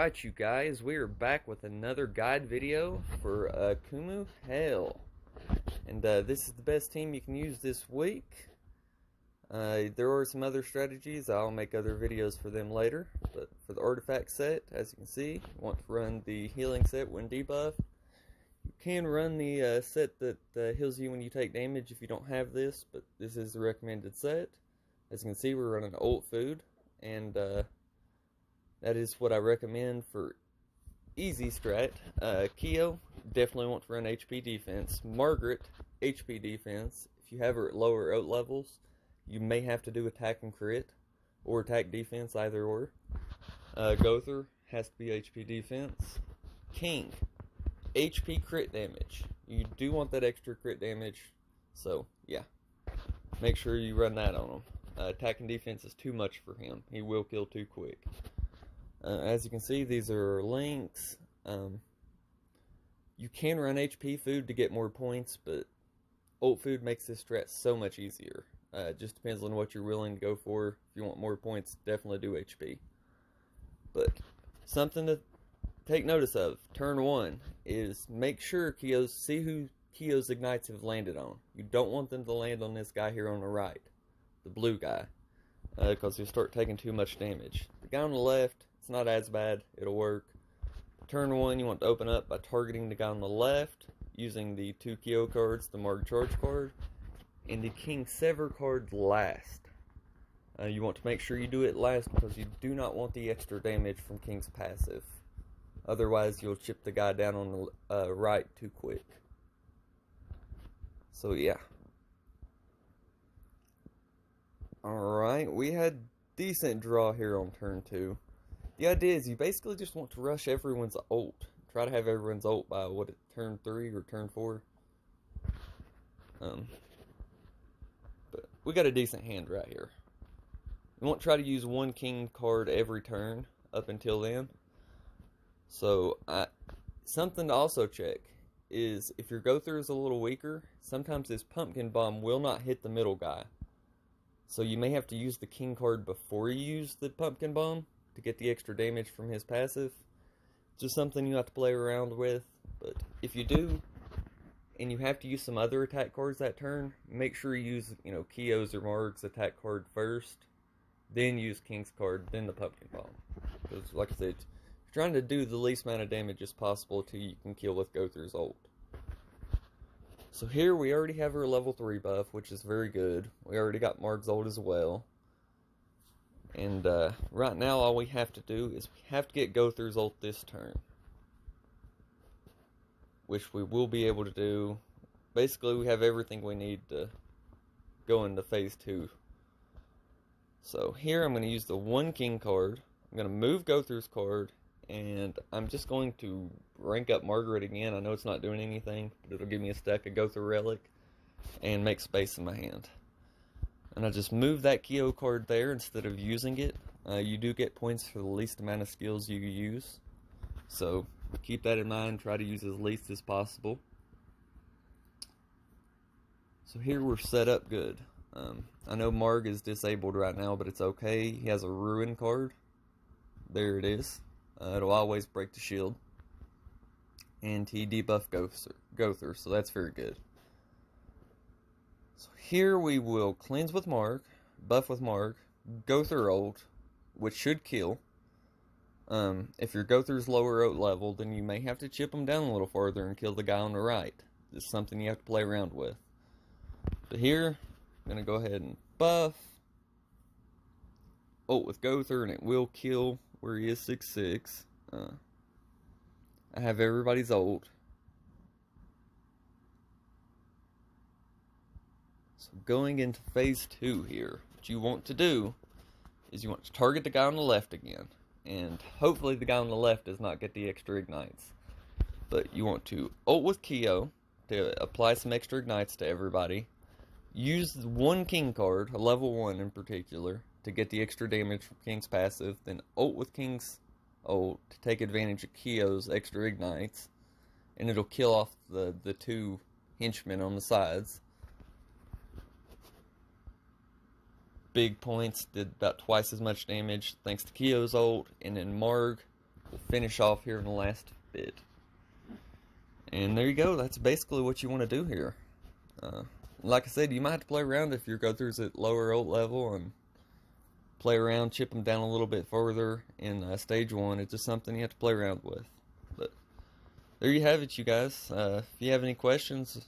Alright, you guys, we are back with another guide video for Akumu Hell. And this is the best team you can use this week. There are some other strategies. I'll make other videos for them later. But for the artifact set, as you can see, you want to run the healing set when debuffed. You can run the set that heals you when you take damage if you don't have this, but this is the recommended set. As you can see, we're running ult food, and that is what I recommend for easy strat. Kyo, definitely want to run HP defense. Margaret, HP defense. If you have her at lower ult levels, you may have to do attack and crit, or attack defense, either or. Gother has to be HP defense. King, HP crit damage. You do want that extra crit damage, so yeah. Make sure you run that on him. Attack and defense is too much for him. He will kill too quick. As you can see, these are links. You can run HP food to get more points, but ult food makes this strat so much easier. It just depends on what you're willing to go for. If you want more points, definitely do HP. But something to take notice of, turn 1, is make sure see who Kyo's ignites have landed on. You don't want them to land on this guy here on the right, the blue guy, because you'll start taking too much damage. The guy on the left, it's not as bad, it'll work. Turn 1, you want to open up by targeting the guy on the left, using the 2 Kyo cards, the Marg Charge card, and the King Sever card last. You want to make sure you do it last because you do not want the extra damage from King's passive. Otherwise, you'll chip the guy down on the right too quick. So yeah. Alright, we had decent draw here on turn 2. The idea is you basically just want to rush everyone's ult. Try to have everyone's ult by, turn 3 or turn 4? But we got a decent hand right here. You want to try to use 1 king card every turn up until then. So, something to also check is if your go-through is a little weaker, sometimes this pumpkin bomb will not hit the middle guy. So you may have to use the king card before you use the pumpkin bomb to get the extra damage from his passive. Just something you have to play around with. But if you do, and you have to use some other attack cards that turn, make sure you use, Kyo's or Marg's attack card first, then use King's card, then the pumpkin bomb. Because, like I said, you're trying to do the least amount of damage as possible till you can kill with Gother's ult. So here we already have our level 3 buff, which is very good. We already got Marg's ult as well. And right now all we have to do is we have to get Gother's ult this turn, which we will be able to do. Basically, we have everything we need to go into phase 2. So here I'm going to use the 1 king card. I'm going to move Gother's card, and I'm just going to rank up Margaret again. I know it's not doing anything, but it'll give me a stack of Gother Relic and make space in my hand. And I just move that Kyo card there instead of using it. You do get points for the least amount of skills you use. So keep that in mind. Try to use as least as possible. So here we're set up good. I know Marg is disabled right now, but it's okay. He has a Ruin card. There it is. It'll always break the shield. And he debuffed Gother, so that's very good. So here we will cleanse with Marg, buff with Marg, Gother ult, which should kill. If your Gother's lower ult level, then you may have to chip him down a little farther and kill the guy on the right. This is something you have to play around with. But here, I'm going to go ahead and buff. Ult with Gother, and it will kill where he is 6/6. I have everybody's ult. So going into phase 2 here, what you want to do is you want to target the guy on the left again. And hopefully the guy on the left does not get the extra ignites. But you want to ult with Kyo to apply some extra ignites to everybody. Use the 1 king card, a level 1 in particular, to get the extra damage from King's passive. Then ult with King's ult to take advantage of Kyo's extra ignites. And it'll kill off the 2 henchmen on the sides. Big points, did about twice as much damage thanks to Kyo's ult, and then Marg finish off here in the last bit. And there you go. That's basically what you want to do here. Like I said, you might have to play around if your go-through's at lower ult level and play around, chip them down a little bit further in stage 1. It's just something you have to play around with. But there you have it, you guys. If you have any questions,